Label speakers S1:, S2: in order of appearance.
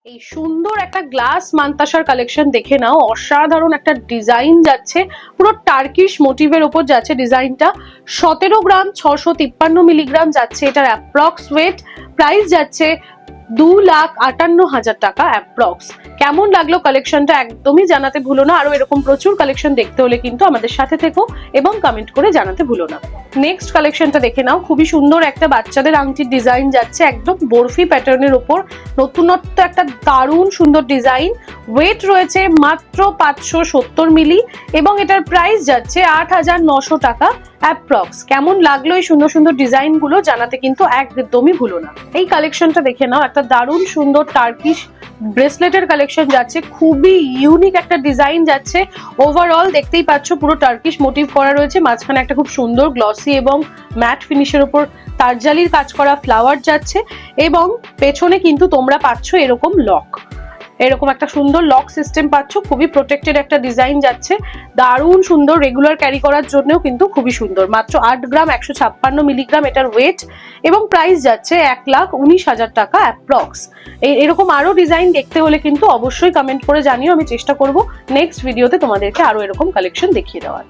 S1: এই সুন্দর একটা গ্লাস মান্তাসার কালেকশন দেখে নাও। অসাধারণ একটা ডিজাইন যাচ্ছে, পুরো টার্কিশ মোটিভের উপর যাচ্ছে ডিজাইনটা। 17 গ্রাম 653 মিলিগ্রাম যাচ্ছে এটার অ্যাপ্রক্স ওয়েট। প্রাইস যাচ্ছে 2,58,000 টাকা অ্যাপ্রক্স। কেমন লাগলো কালেকশনটা একদমই জানাতে ভুলো না। আরো এরকম প্রচুর কালেকশন দেখতে হলে কিন্তু আমাদের সাথে থেকো এবং কমেন্ট করে জানাতে ভুলো না। নেক্সট কালেকশনটা দেখে নাও। খুবই সুন্দর একটা বাচ্চাদের আংটির ডিজাইন যাচ্ছে, একদম বরফি প্যাটার্নের উপর। নতুনত্ব একটা দারুণ সুন্দর ডিজাইন। ওয়েট রয়েছে মাত্র 570 মিলি এবং এটার প্রাইস যাচ্ছে 8,900 টাকা অ্যাপ্রক্স। কেমন লাগলো এই সুন্দর সুন্দর ডিজাইন গুলো জানাতে কিন্তু একদমই ভুলো না। এই কালেকশনটা দেখে নাও, একটা দারুণ সুন্দর টার্কিশ ব্রেসলেটের কালেকশন যাচ্ছে, খুবই ইউনিক একটা ডিজাইন যাচ্ছে। ওভারঅল দেখতেই পাচ্ছ পুরো টার্কিশ মোটিভ করা রয়েছে, মাঝখানে একটা খুব সুন্দর গ্লসি এবং ম্যাট ফিনিশের উপর তারজালির কাজ করা ফ্লাওয়ার যাচ্ছে এবং পেছনে কিন্তু তোমরা পাচ্ছ এরকম লক, এরকম একটা সুন্দর লক সিস্টেম পাচ্ছ। খুবই প্রোটেক্টেড একটা ডিজাইন যাচ্ছে, দারুণ সুন্দর, রেগুলার ক্যারি করার জন্যও কিন্তু খুবই সুন্দর। মাত্র 8 গ্রাম 156 মিলিগ্রাম এটার ওয়েট এবং প্রাইস যাচ্ছে 1,19,000 টাকা অ্যাপ্রক্স। এরকম আরো ডিজাইন দেখতে হলে কিন্তু অবশ্যই কমেন্ট করে জানিও, আমি চেষ্টা করব নেক্সট ভিডিওতে তোমাদেরকে আরো এরকম কালেকশন দেখিয়ে দেওয়ার।